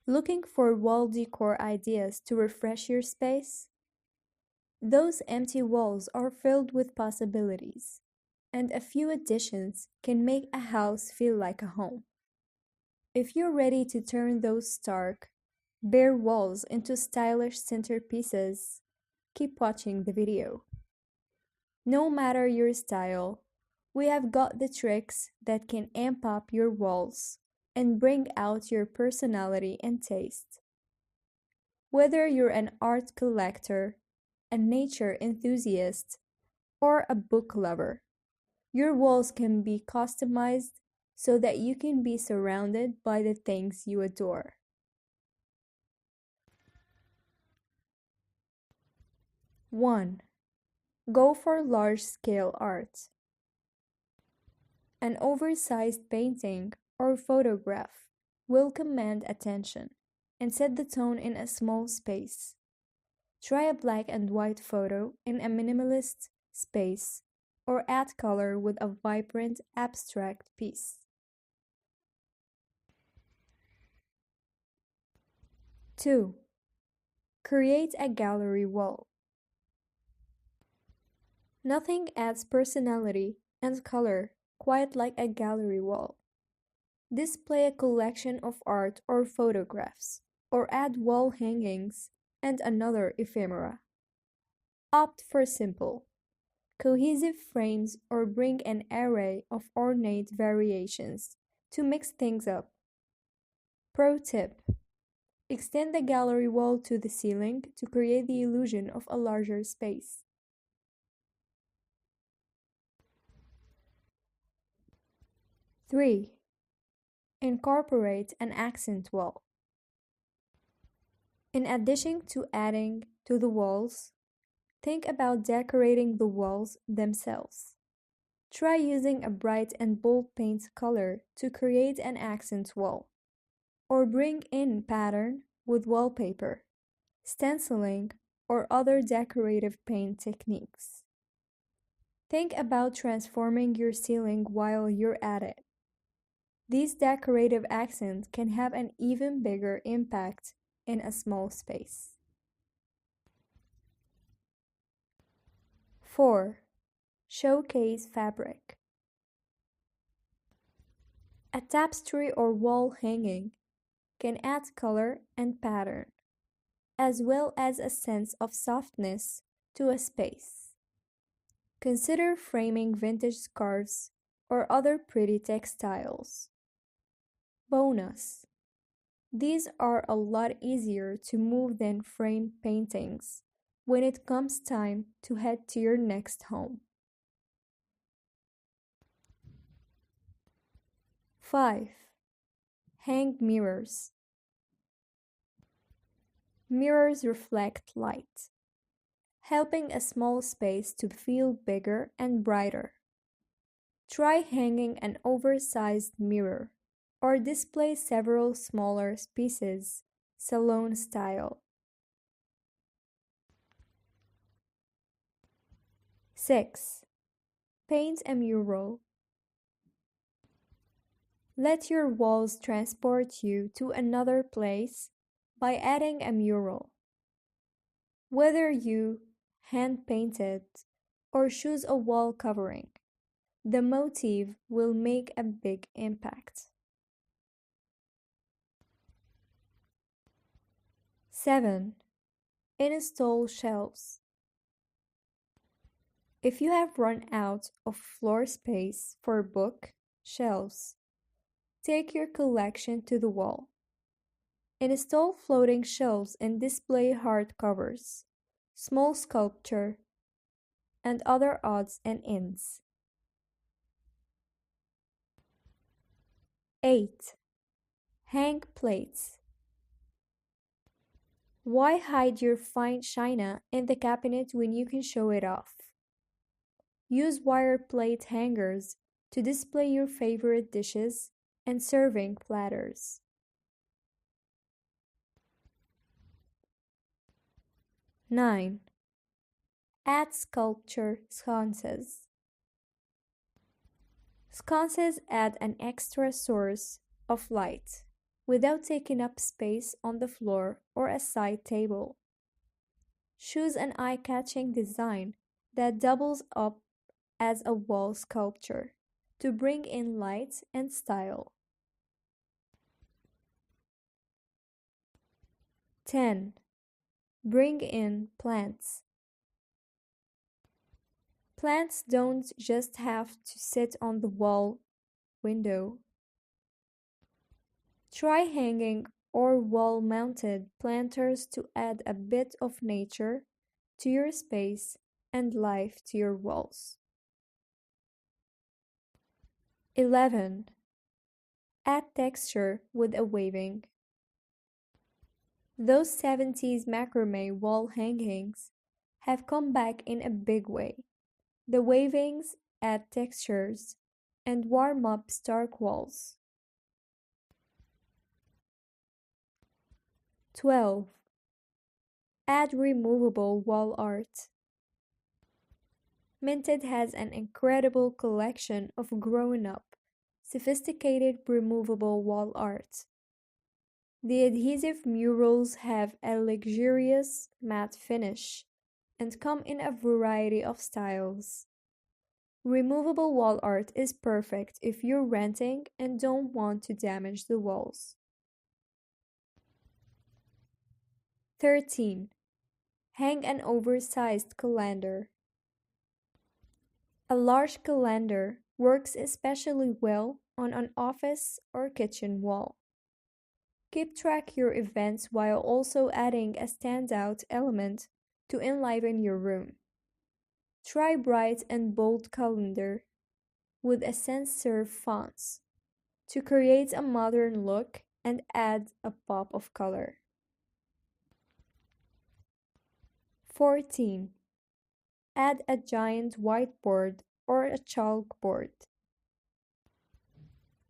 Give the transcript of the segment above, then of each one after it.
Looking for wall decor ideas to refresh your space? Those empty walls are filled with possibilities, and a few additions can make a house feel like a home. If you're ready to turn those stark, bare walls into stylish centerpieces, keep watching the video. No matter your style, we have got the tricks that can amp up your walls and bring out your personality and taste. Whether you're an art collector, a nature enthusiast, or a book lover, your walls can be customized so that you can be surrounded by the things you adore. 1. Go for large-scale art. An oversized painting or photograph will command attention and set the tone in a small space. Try a black and white photo in a minimalist space or add color with a vibrant abstract piece. 2. Create a gallery wall. Nothing adds personality and color quite like a gallery wall. Display a collection of art or photographs, or add wall hangings and another ephemera. Opt for simple, cohesive frames or bring an array of ornate variations to mix things up. Pro tip: extend the gallery wall to the ceiling to create the illusion of a larger space. 3. Incorporate an accent wall. In addition to adding to the walls, think about decorating the walls themselves. Try using a bright and bold paint color to create an accent wall, or bring in pattern with wallpaper, stenciling, or other decorative paint techniques. Think about transforming your ceiling while you're at it. These decorative accents can have an even bigger impact in a small space. 4. Showcase fabric. A tapestry or wall hanging can add color and pattern, as well as a sense of softness to a space. Consider framing vintage scarves or other pretty textiles. Bonus: these are a lot easier to move than framed paintings when it comes time to head to your next home. 5. Hang mirrors. Mirrors reflect light, helping a small space to feel bigger and brighter. Try hanging an oversized mirror or display several smaller pieces, salon style. 6. Paint a mural. Let your walls transport you to another place by adding a mural. Whether you hand-paint it or choose a wall covering, the motif will make a big impact. 7. Install shelves. If you have run out of floor space for book shelves, take your collection to the wall. Install floating shelves and display hardcovers, small sculpture, and other odds and ends. 8. Hang plates. Why hide your fine china in the cabinet when you can show it off? Use wire plate hangers to display your favorite dishes and serving platters. 9. Add sculpture sconces. Sconces add an extra source of light, without taking up space on the floor or a side table. Choose an eye-catching design that doubles up as a wall sculpture to bring in light and style. 10. Bring in plants. Plants don't just have to sit on the wall window. Try hanging or wall-mounted planters to add a bit of nature to your space and life to your walls. 11. Add texture with a waving. Those 70s macrame wall hangings have come back in a big way. The wavings add textures and warm up stark walls. 12. Add removable wall art. Minted has an incredible collection of grown-up, sophisticated removable wall art. The adhesive murals have a luxurious matte finish and come in a variety of styles. Removable wall art is perfect if you're renting and don't want to damage the walls. 13. Hang an oversized calendar. A large calendar works especially well on an office or kitchen wall. Keep track your events while also adding a standout element to enliven your room. Try bright and bold calendar with a sans-serif fonts to create a modern look and add a pop of color. 14. Add a giant whiteboard or a chalkboard.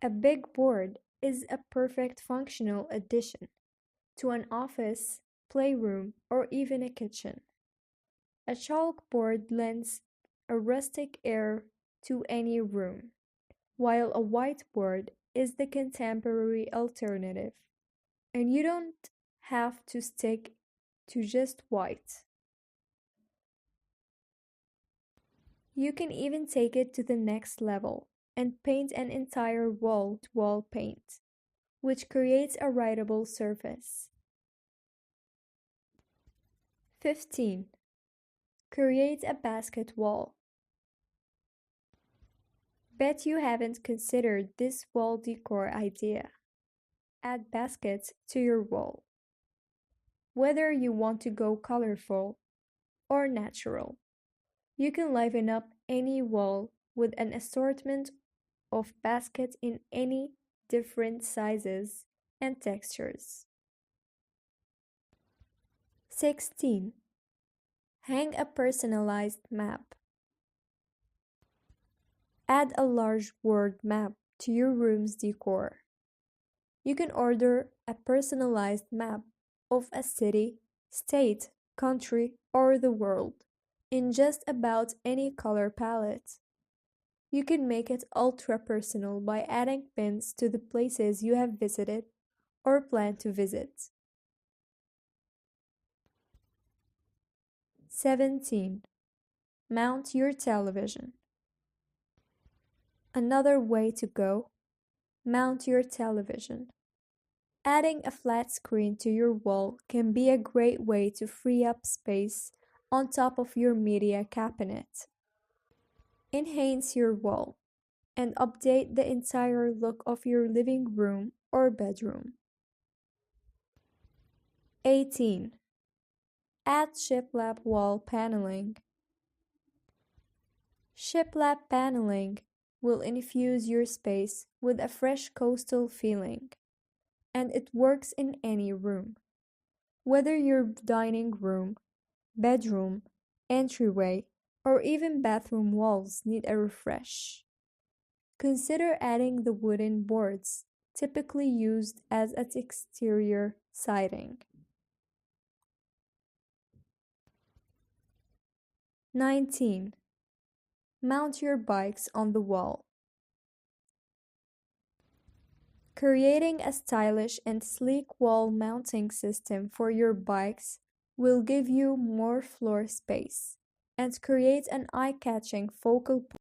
A big board is a perfect functional addition to an office, playroom, or even a kitchen. A chalkboard lends a rustic air to any room, while a whiteboard is the contemporary alternative, and you don't have to stick to just white. You can even take it to the next level and paint an entire wall-to-wall paint, which creates a writable surface. 15. Create a basket wall. Bet you haven't considered this wall decor idea. Add baskets to your wall. Whether you want to go colorful or natural, you can liven up any wall with an assortment of baskets in any different sizes and textures. 16. Hang a personalized map. Add a large word map to your room's decor. You can order a personalized map of a city, state, country, or the world in just about any color palette. You can make it ultra personal by adding pins to the places you have visited or plan to visit. 17. Mount your television. Another way to go, mount your television. Adding a flat screen to your wall can be a great way to free up space on top of your media cabinet. Enhance your wall and update the entire look of your living room or bedroom. 18. Add shiplap wall paneling. Shiplap paneling will infuse your space with a fresh coastal feeling, and it works in any room. Whether your dining room, bedroom, entryway, or even bathroom walls need a refresh. Consider adding the wooden boards typically used as an exterior siding. 19. Mount your bikes on the wall. Creating a stylish and sleek wall mounting system for your bikes will give you more floor space and create an eye-catching focal